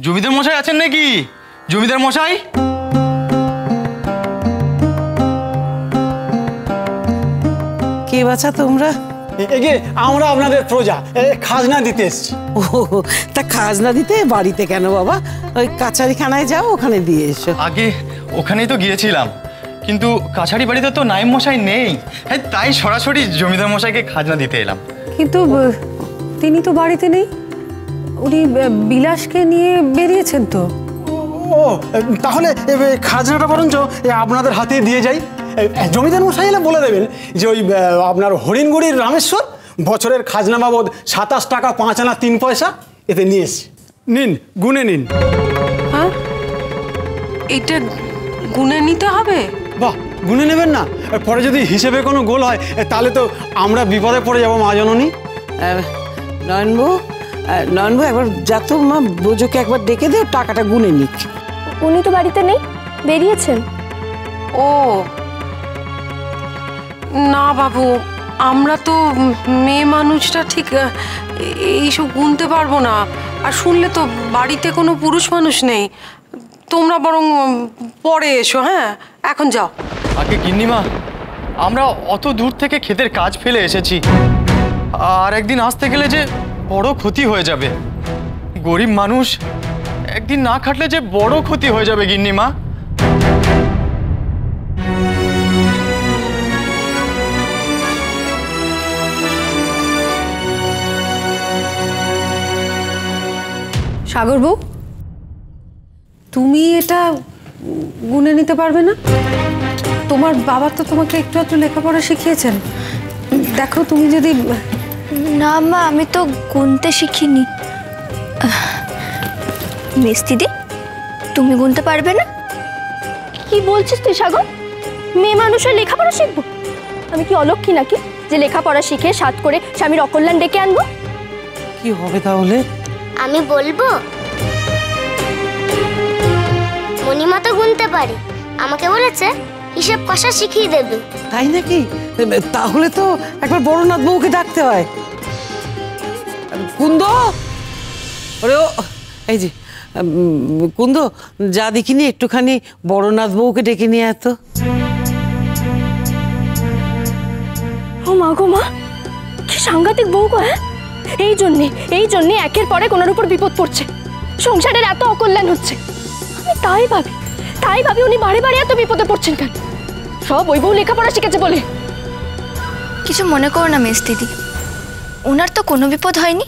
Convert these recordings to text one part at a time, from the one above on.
জমিদার মশাই আছেন নাকি? জমিদার মশাই, কে বাছা তোমরা? আমরা আপনাদের প্রজা, খাজনা দিতে এসেছি। ও, তা খাজনা দিতে বাড়িতে কেন বাবা? ওই কাছারিখানায় যাও, ওখানে দিয়ে এসো। আগে ওখানেই তো গিয়েছিলাম, কিন্তু কাছারি বাড়িতে তো নায়েব মশাই নেই, তাই সরাসরি জমিদার মশাইকে খাজনা দিতে এলাম। কিন্তু তিনি তো বাড়িতে নেই, উনি বিলাসকে নিয়ে বেরিয়েছেন তো। ও, তাহলে খাজনাটা বরঞ্চ আপনাদের হাতে দিয়ে যাই। জমিদার মশাই এলে বলে দেবেন যে ওই আপনার হরিণগুড়ির রামেশ্বর বছরের খাজনা বাবদ 27 টাকা 5 আনা 3 পয়সা এতে নিয়ে এসছি। নিন, গুনে নিন। হ্যাঁ, এটা গুনে নিতে হবে? বাহ, গুনে নেবেন না? পরে যদি হিসেবে কোনো গোল হয় তাহলে তো আমরা বিপদে পড়ে যাবো মা জননী। নয়নবু একবার যা তো মা, ব্রজকে একবার ডেকে দেও, টাকাটা গুনে নিক। উনি তো বাড়িতে নেই, বেরিয়েছেন। ও না বাবু, আমরা তো মেয়ে মানুষটা ঠিক এইসব গুনতে পারবো না। আর শুনলে তো বাড়িতে কোনো পুরুষ মানুষ নেই। তোমরা বরং পরে এসো। হ্যাঁ, এখন যাও। আগে গিন্নিমা, আমরা অত দূর থেকে ক্ষেতের কাজ ফেলে এসেছি, আর একদিন আসতে গেলে যে বড় ক্ষতি হয়ে যাবে। গরিব মানুষ, একদিন না খাটলে যে বড় ক্ষতি হয়ে যাবে গিন্নিমা। সাগর বউ, তুমি এটা গুনে নিতে পারবে না? তোমার বাবা তো তোমাকে একটু একটু লেখাপড়া শিখিয়েছেন। দেখো, তুমি যদি... না মা, আমি তো গুনতে শিখিনি। মিস্তিদি, তুমি গুনতে পারবে না? কি বলছিস তুই সাগর? মেয়ে মানুষের লেখাপড়া শিখবো? আমি কি অলক্ষী নাকি যে লেখাপড়া শিখে সাত করে স্বামীর অকল্যাণ ডেকে আনবো? কি হবে তাহলে? আমি বলবো, মণিমা তো গুনতে পারি, আমাকে বলেছে হিসেব কষা শিখিয়ে দেবে। তাই নাকি? তাহলে তো একবার বড়নাথ বউকে ডাকতে হয়। কুন্দ, ওরে ও, এই যে কুন্দ, যা দেখিনি একটুখানি বড়নাথ বউকে ডেকে নিয়ে এত। ও মা গো মা, কি সাংঘাতিক বউ গো! হ্যাঁ, এই জন্যে একের পরে কোনার উপর বিপদ পড়ছে, সংসারের এত অকল্যাণ হচ্ছে। আমি তাই ভাবি উনি বারে বারে এত বিপদে পড়ছেন কেন? সব ওই বউ লেখাপড়া শিখেছে বলে। কিছু মনে করো না মিস দিদি, ওনার তো কোনো বিপদ হয়নি।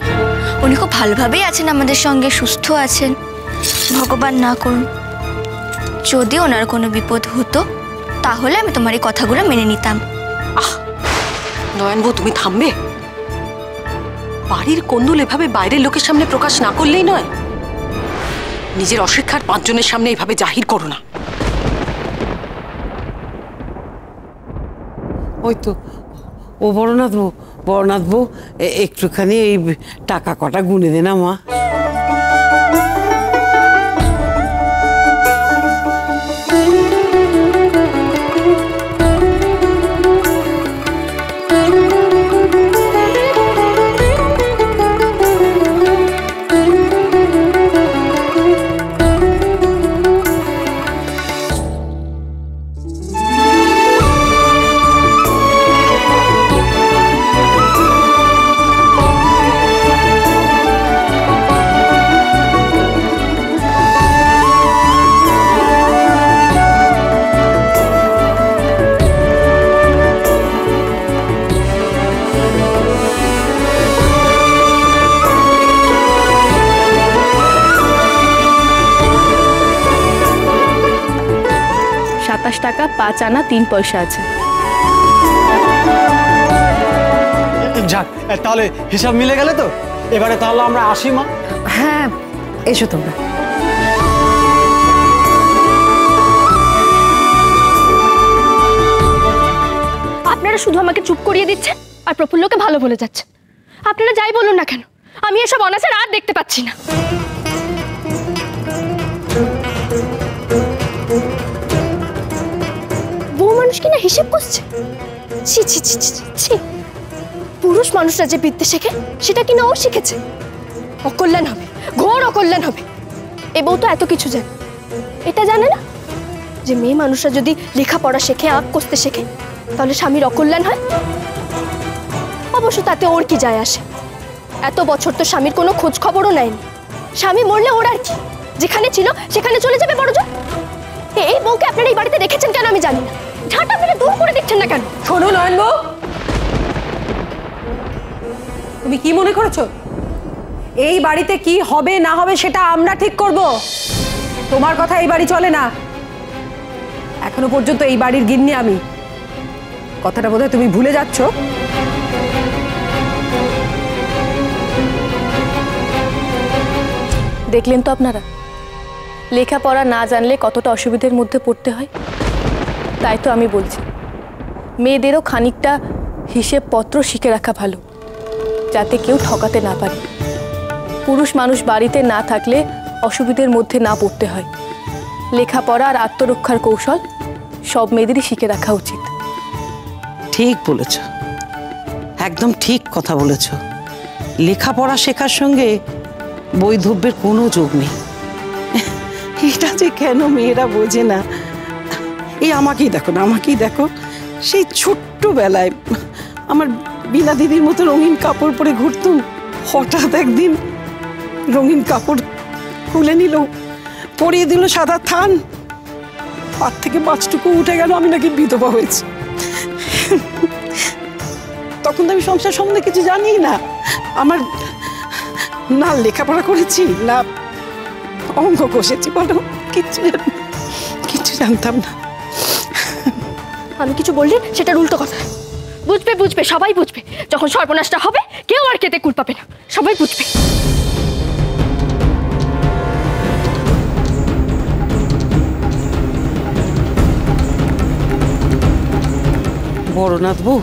উনি খুব ভালোভাবেই আছেন আমাদের সঙ্গে, সুস্থ আছেন। ভগবান না করুন, যদি ওনার কোনো বিপদ হতো তাহলে আমি তোমার এই কথাগুলো মেনে নিতাম। নয়নবু, তুমি থামবে? বাড়ির কোন্দল এভাবে বাইরের লোকের সামনে প্রকাশ না করলেই নয়। নিজের অশিক্ষার 5 জনের সামনে এভাবে জাহির করো না। ওই তো ও বড়নাথ বউ, একটুখানি এই টাকা কটা গুনে দে না মা। টাকা 5 আনা 3 পয়সা আছে। যাক, তাহলে হিসাব মিলে গেলে তো। এবারে তাহলে আমরা আসি মা। হ্যাঁ, এসো তোমরা। আপনারা শুধু আমাকে চুপ করিয়ে দিচ্ছেন আর প্রফুল্লকে ভালো বলে যাচ্ছেন। আপনারা যাই বলুন না কেন, আমি এসব অনাচার আর দেখতে পাচ্ছি না। বউ মানুষ কিনা হিসেব করছে? ছি ছি ছি ছি ছি। পুরুষ মানুষরা যে বিদ্যে শেখে সেটা কিনা ও শিখেছে। অকল্যাণ হবে, ঘোর অকল্যাণ হবে। এই বউ তো এত কিছু জানে। এটা জানে না যে মেয়ে মানুষরা যদি লেখাপড়া শেখে, আঁক কষতে শেখে, তাহলে স্বামীর অকল্যাণ হয়। অবশ্য তাতে ওর কি যায় আসে? এত বছর তো স্বামীর কোনো খোঁজ খবরও নেয়নি। স্বামী মরলে ওর আর কি, যেখানে ছিল সেখানে চলে যাবে বড় জোর। এই বউকে আপনারা এই বাড়িতে রেখেছেন কেন আমি জানি না। ঝাঁটা ফেলে দূর করে দিচ্ছেন না কেন? শোনো নয়ন বউ, তুমি কি মনে করেছো এই বাড়িতে কি হবে না হবে সেটা আমরা ঠিক করব? তোমার কথা এই বাড়ি চলে না। এখনো পর্যন্ত এই বাড়ির গিন্নি আমি। কথাটা বোধহয় তুমি ভুলে যাচ্ছ। দেখলেন তো আপনারা, লেখাপড়া না জানলে কতটা অসুবিধার মধ্যে পড়তে হয়। তাই তো আমি বলছি, মেয়েদেরও খানিকটা হিসেবপত্র শিখে রাখা ভালো, যাতে কেউ ঠকাতে না পারে। পুরুষ মানুষ বাড়িতে না থাকলে অসুবিধার মধ্যে না পড়তে হয়। লেখাপড়া আর আত্মরক্ষার কৌশল সব মেয়েদেরই শিখে রাখা উচিত। ঠিক বলেছ, একদম ঠিক কথা বলেছ। লেখাপড়া শেখার সঙ্গে বৈধব্যের কোনো যোগ নেই। এটা যে কেন মেয়েরা বোঝে না। এই আমাকেই দেখো না, আমাকেই দেখো। সেই ছোট্টবেলায় আমার বিনা দিদির মতো রঙিন কাপড় পরে ঘুরতুম। হঠাৎ একদিন রঙিন কাপড় খুলে নিল, পরিয়ে দিল সাদা থান, পার থেকে 5টুকু উঠে গেল আমি নাকি বিধবা হয়েছি। তখন তো আমি সংসার সম্বন্ধে কিছু জানি না। আমার না লেখাপড়া করেছি, না অঙ্ক কষেছি, বলো কিচ্ছু জানতাম না। আমি কিছু বললে সেটার উল্টো কথা। বুঝবে বুঝবে, সবাই বুঝবে। যখন সর্বনাশটা হবে কেউ আর খেতে কুল পাবে না, সবাই বুঝবে। বড়নাথ বউ,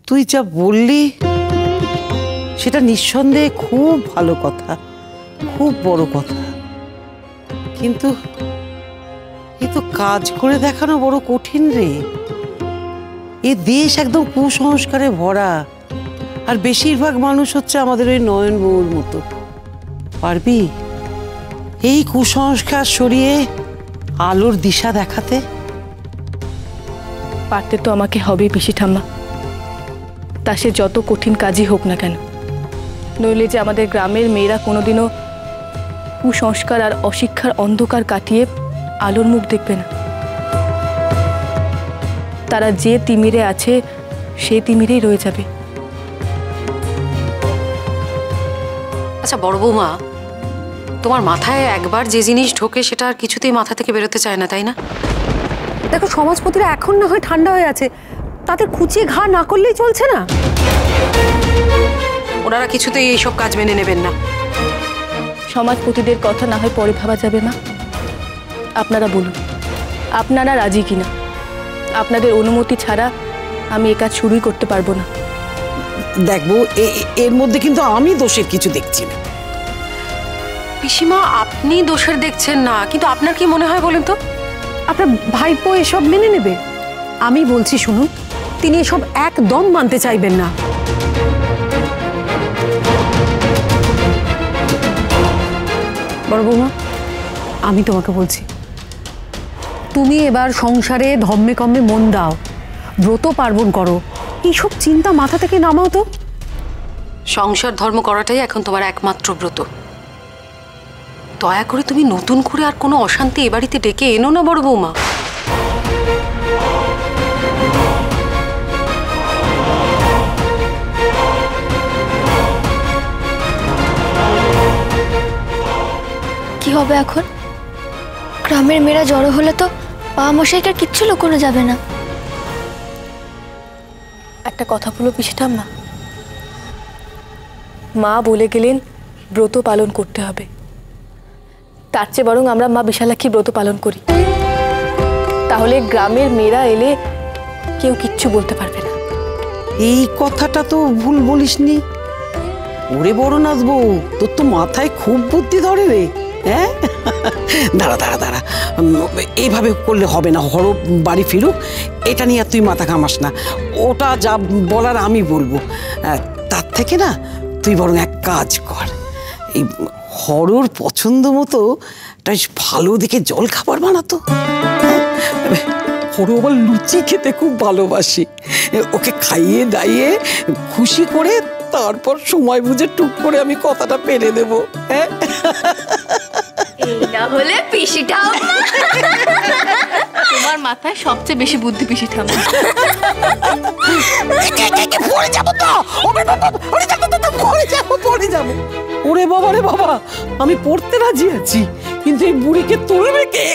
তুই যা বললি সেটা নিঃসন্দেহে খুব ভালো কথা, খুব বড় কথা। কিন্তু এ তো কাজ করে দেখানো বড় কঠিন রে। এ দেশ একদম কুসংস্কারে ভরা, আর বেশিরভাগ মানুষ হচ্ছে আমাদের ওই নয়ন বউর মতো। পারবি এই কুসংস্কার সরিয়ে আলোর দিশা দেখাতে? পারতে তো আমাকে হবেই পিসি ঠাম্মা, তা সে যত কঠিন কাজই হোক না কেন। নইলে যে আমাদের গ্রামের মেয়েরা কোনোদিনও কুসংস্কার আর অশিক্ষার অন্ধকার কাটিয়ে আলোর মুখ দেখবে না। তারা যে তিমিরে আছে সে তিমিরেই রয়ে যাবে। আচ্ছা বড় বৌমা, তোমার মাথায় একবার যে জিনিস ঢোকে সেটা আর কিছুতেই মাথা থেকে বেরোতে চায় না, তাই না? দেখো, সমাজপতিরা এখন না হয় ঠান্ডা হয়ে আছে, তাদের খুঁচিয়ে ঘা না করলেই চলছে না। ওনারা কিছুতেই এইসব কাজ মেনে নেবেন না। সমাজপতিদের কথা না হয় পরে ভাবা যাবে মা। আপনারা বলুন, আপনারা রাজি কিনা? আপনাদের অনুমতি ছাড়া আমি এ কাজ শুরুই করতে পারবো না। দেখবো এর মধ্যে কিন্তু আমি দোষের কিছু দেখছি না। পিসিমা, আপনি দোষের দেখছেন না, কিন্তু আপনার কি মনে হয় বলেন তো? আপনার ভাইপো এসব মেনে নেবে? আমি বলছি শুনুন, তিনি এসব একদম মানতে চাইবেন না। বড় বৌমা, আমি তোমাকে বলছি, তুমি এবার সংসারে ধম্মে কম্মে মন দাও, ব্রত পার্বণ করো, এইসব চিন্তা মাথা থেকে নামাও তো। সংসার ধর্ম করাটাই এখন তোমার একমাত্র ব্রত। দয়া করে তুমি নতুন করে আর কোনো অশান্তি এ বাড়িতে ডেকে এনো না বড় বৌমা। কি হবে এখন? গ্রামের মেয়েরা জড়ো হলে তো বাবা মশাইকে আর কিচ্ছু লুকোনো যাবে না। একটা কথা বলো পিসি ঠাম্মা, মা বলে গেলেন ব্রত পালন করতে হবে। তার চেয়ে বরং আমরা মা বিশালাক্ষী ব্রত পালন করি, তাহলে গ্রামের মেয়েরা এলে কেউ কিচ্ছু বলতে পারবে না। এই কথাটা তো ভুল বলিসনি। ওরে বড়নাথ বউ, তোর তো মাথায় খুব বুদ্ধি ধরে রে। হ্যাঁ, দাঁড়া দাঁড়া দাঁড়া, এইভাবে করলে হবে না। হরো বাড়ি ফিরুক, এটা নিয়ে আর তুই মাথা ঘামাস না। ওটা যা বলার আমি বলবো। তার থেকে না তুই বরং এক কাজ কর, এই হরর পছন্দ মতো একটা ভালো দেখে জল খাবার বানাতো। হরু আবার লুচি খেতে খুব ভালোবাসি, ওকে খাইয়ে দাইয়ে খুশি করে তারপর সময় বুঝে টুক করে আমি কথাটা পেরে দেব। হ্যাঁ, না হলে পিসি ঠাম্মা। তোমার মাথায় সবচেয়ে বেশি বুদ্ধি পিসি ঠাম্মা। পড়ে যাবো তো, পড়ে যাবো। ওরে বাবা রে বাবা, আমি পড়তে রাজি আছি, কিন্তু এই বুড়িকে তুলবে কে?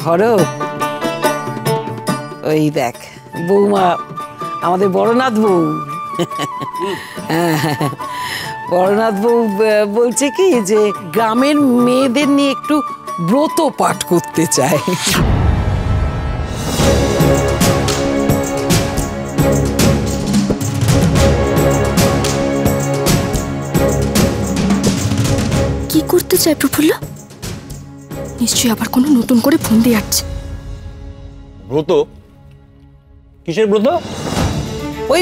হর, ওই দেখ বৌমা, আমাদের বড়নাথ বউ। বড়নাথ বউ বলছে কি যে গ্রামের মেয়েদের নিয়ে একটু ব্রত পাঠ করতে চায়। কি করতে চায় প্রফুল্ল? নিশ্চয়ই আবার কোনো নতুন করে ফোন দিয়ে আসছে। ব্রত? কিসের ব্রত? ওই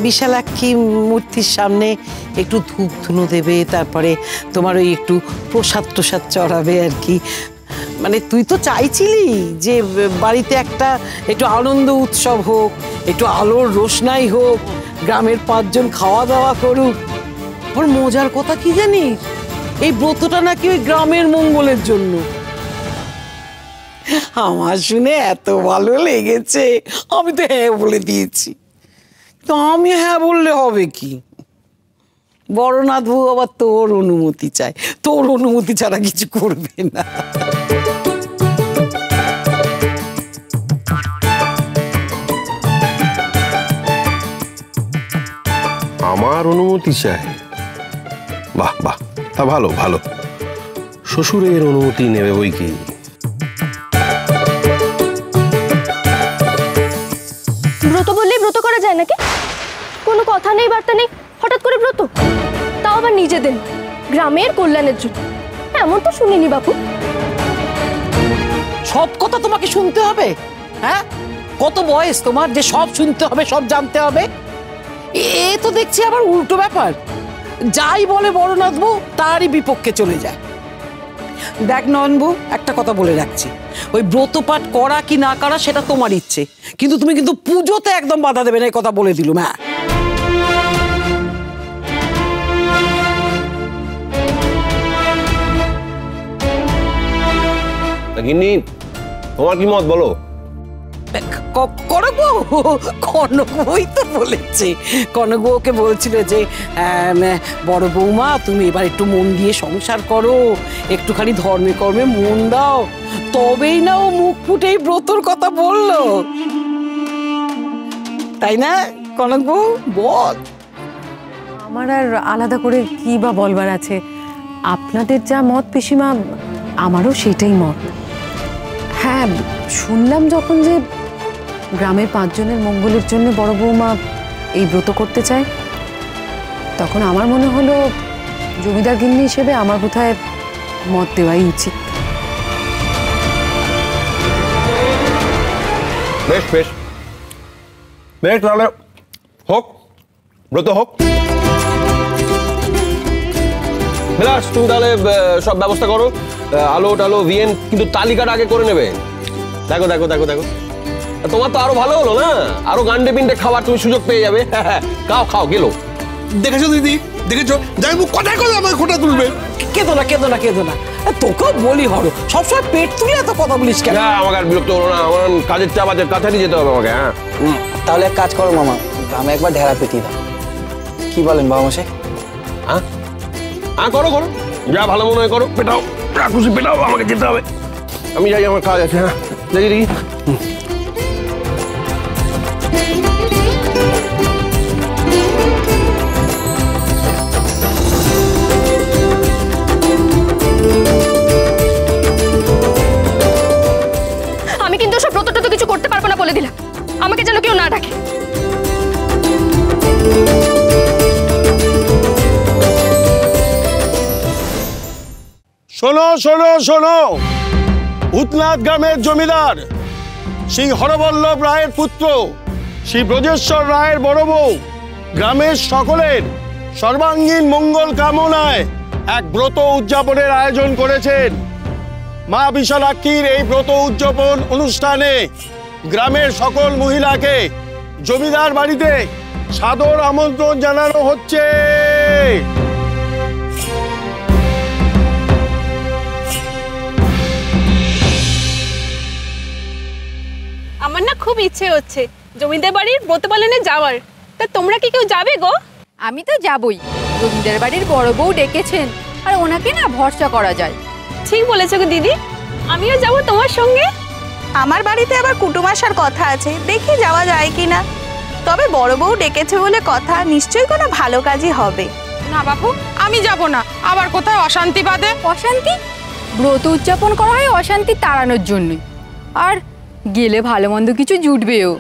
বিশালাক্ষী মূর্তির সামনে একটু ধূপ ধুনো দেবে, তারপরে তোমার ওই একটু প্রসাদ টোসাদ চড়াবে আর কি। মানে তুই তো চাইছিলি যে বাড়িতে একটা একটু আনন্দ উৎসব হোক, একটু আলোর রোশনাই হোক, গ্রামের 5 জন খাওয়া দাওয়া করুক। ওর মজার কথা কি জানিস, এই ব্রতটা নাকি ওই গ্রামের মঙ্গলের জন্য। আমার শুনে এত ভালো লেগেছে, আমি তো হ্যাঁ বলে দিয়েছি। তো আমি হ্যাঁ বললে হবে কি? বড়নাথ বউ আবার তোর অনুমতি চায়, তোর অনুমতি ছাড়া কিছু করবে না। আমার অনুমতি চাই? বাহ বাহ, তা ভালো ভালো, শ্বশুরের অনুমতি নেবে বই কি। ব্রত বললেই ব্রত করা যায় নাকি? কোনো কথা নেই, বার্তা নেই, হঠাৎ করে ব্রত, তাও আবার নিজেদের গ্রামের কল্যাণের জন্য। এমন তো শুনিনি বাপু। সব কথা তোমাকে শুনতে হবে? হ্যাঁ, কত বয়স তোমার যে সব শুনতে হবে, সব জানতে হবে? এ তো দেখছি আবার উল্টো ব্যাপার, যাই বলে বড়নাথ বউ তারই বিপক্ষে চলে যায়। দেখ নয়নবু, একটা কথা বলে রাখছি, ওই ব্রত পাঠ করা কি না করা সেটা তোমার ইচ্ছে, কিন্তু তুমি কিন্তু পুজোতে একদম বাধা দেবে না, এই কথা বলে দিলুম। হ্যাঁ, গিন্নি, তোমার কি মত বলো? কনকবই তো বলেছে, কনকবউকে বলছিল যে বড় বৌমা তুমি এবার একটু মন দিয়ে সংসার করো, একটুখানি ধর্মে কর্মে মন দাও, তবেই না ও মুখ ফুটেই ব্রতর কথা বললো, তাই না কনকবউ? বল। আমার আর আলাদা করে কি বা বলবার আছে, আপনাদের যা মত পিসিমা আমারও সেটাই মত। হ্যাঁ, শুনলাম যখন যে গ্রামের 5 জনের মঙ্গলের জন্য বড় বৌমা এই ব্রত করতে চায়, তখন আমার মনে হলো জমিদার গিন্নি হিসেবে আমার বোধহয় মত দেওয়াই উচিত। বেশ বেশ বেশ, তাহলে হোক, ব্রত হোক। বিলাস, তুমি তাহলে সব ব্যবস্থা করো, আলো টালো ভিএন, কিন্তু তালিকাটা আগে করে নেবে। দেখো দেখো দেখো দেখো, তোমার তো আরো ভালো হলো না, আরো গান্ডে পিন্ডে খাবার তুমি সুযোগ পেয়ে যাবে। খাও খাও, গেল। দেখেছো দিদি, দেখেছো যাই মুখ কথায় কথা আমাকে খোটা তুলবে। কেঁদো না কেঁদো না কেঁদো না, তোকেও বলি হরো, সবসময় পেট তুলে এত কথা বলিস কেন? আমাকে আর বিরক্ত করো না, আমার কাজের চাপ আছে, কাছারি যেতে হবে আমাকে। হ্যাঁ, তাহলে এক কাজ করো মামা, গ্রামে একবার ঢেরা পেটিয়ে দাও, কি বলেন বাবা মশাই? হ্যাঁ হ্যাঁ, করো করো, যা ভালো মনে হয় করো, পেটাও, খুশি পেটাও, আমাকে যেতে হবে, আমি যাই, আমার কাজ আছে। হ্যাঁ, দেখি দেখি। আমি কিন্তু সব ব্রত টত কিছু করতে পারবো না বলে দিলাম। শোনো শোনো, ভূতনাথ গ্রামের জমিদার শ্রী হরবল্লভ রায়ের পুত্র শ্রী ব্রজেশ্বর রায়ের বড় বউ গ্রামের সকলের সর্বাঙ্গীন মঙ্গল কামনায় এক ব্রত উদযাপনের আয়োজন করেছেন। মা বিশালাক্ষীর এই ব্রত উদযাপন অনুষ্ঠানে গ্রামের সকল মহিলাকে জমিদার বাড়িতে সাদর আমন্ত্রণ জানানো হচ্ছে। আমার না খুব ইচ্ছে হচ্ছে জমিদার বাড়ির ব্রত পালনে যাওয়ার। তা তোমরা কি কেউ যাবে গো? আমি তো যাবই। জমিদার বাড়ির বড় বউ ডেকেছেন, আর ওনাকে না ভরসা করা যায়। ঠিক বলেছো গো দিদি, আমিও যাব তোমার সঙ্গে। আমার বাড়িতে আবার কুটুম আসার কথা আছে, দেখি যাওয়া যায় কি না। তবে বড় বউ ডেকেছে বলে কথা, নিশ্চয়ই কোনো ভালো কাজই হবে। না বাবু, আমি যাব না, আবার কোথায় অশান্তি বাঁধে। অশান্তি? ব্রত উদযাপন করা হয় অশান্তি তাড়ানোর জন্য, আর গেলে ভালো মন্দ কিছু জুটবেও।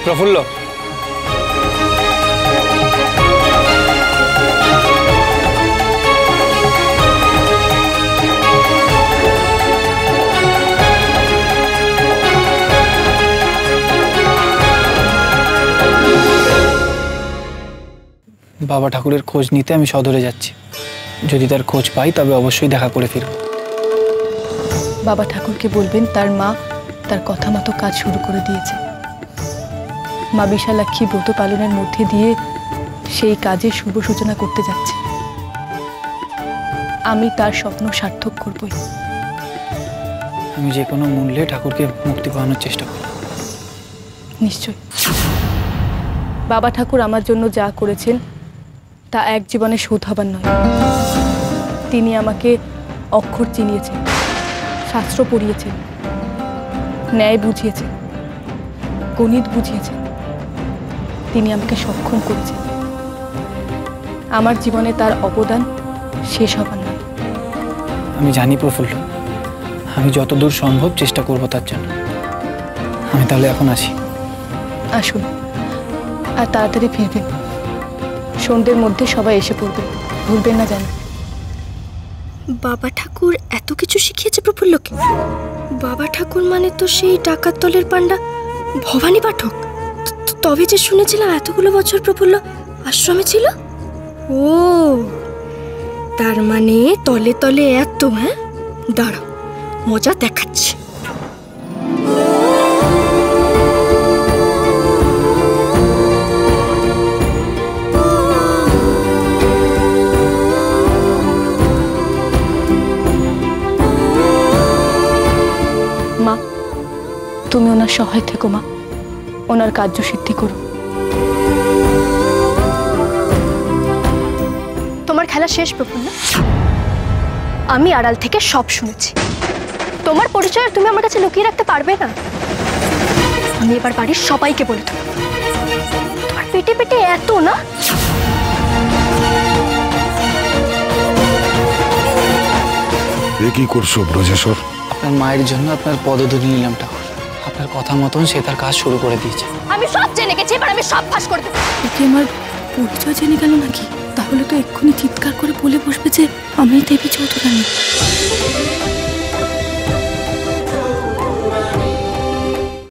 প্রফুল্ল, বাবা ঠাকুরের খোঁজ নিতে আমি সদরে যাচ্ছি। যদি তার খোঁজ পাই তবে অবশ্যই দেখা করে ফিরব। বাবা ঠাকুরকে বলবেন তার মা তার কথা মতো কাজ শুরু করে দিয়েছে। মা বিশালাক্ষী ব্রত পালনের মধ্যে দিয়ে সেই কাজের শুভ সূচনা করতে যাচ্ছে। আমি তার স্বপ্ন সার্থক করবই। আমি যে কোনো মূল্যে ঠাকুরকে মুক্তি পাওয়ানোর চেষ্টা করব। নিশ্চয়। বাবা ঠাকুর আমার জন্য যা করেছেন তা এক জীবনে শোধ হবার নয়। তিনি আমাকে অক্ষর চিনিয়েছেন, শাস্ত্র পড়িয়েছেন, ন্যায় বুঝিয়েছেন, গণিত বুঝিয়েছেন। তিনি আমাকে সক্ষম করেছেন। আমার জীবনে তার অবদান শেষ হবার নয়। আমি জানি প্রফুল্ল, আমি যতদূর সম্ভব চেষ্টা করব তার জন্য। আমি তাহলে এখন আসি। আসুন, আর তাড়াতাড়ি ফিরবেন। সন্ধ্যের মধ্যে সবাই এসে পড়বে, ভুলবেন না জানি। বাবা ঠাকুর এত কিছু শিখিয়েছে প্রফুল্লকে? বাবা ঠাকুর মানে তো সেই ডাকাত দলের পান্ডা ভবানী পাঠক। তবে যে শুনেছিলাম এতগুলো বছর প্রফুল্ল আশ্রমে ছিল। ও তার মানে তলে তলে এত। হ্যাঁ, দাঁড়াও, মজা দেখাচ্ছি। মা, তুমি ওনার সহায় থেকো মা, ওনার কার্যসিদ্ধি করো। তোমার খেলা শেষ প্রফুল্ল। আমি আড়াল থেকে সব শুনেছি। তোমার পরিচয় তুমি আমার কাছে লুকিয়ে রাখতে পারবে না। আমি এবার বাড়ির সবাইকে বলে দেবো। তোমার পেটে পেটে এত না। কি করছো ব্রজেশ্বর? আপনার মায়ের জন্য আপনার পদধূলি নিলাম ঠাকুর। আপনার কথা মতন সে তার কাজ শুরু করে দিয়েছে। আমি সব জেনে গেছি, এবার আমি সব ফাঁস করে দেবো। ওকে আমার পরিচয় জেনে গেল নাকি? তাহলে তো এক্ষুনি চিৎকার করে বলে বসবে যে আমি দেবী চৌধুরানী।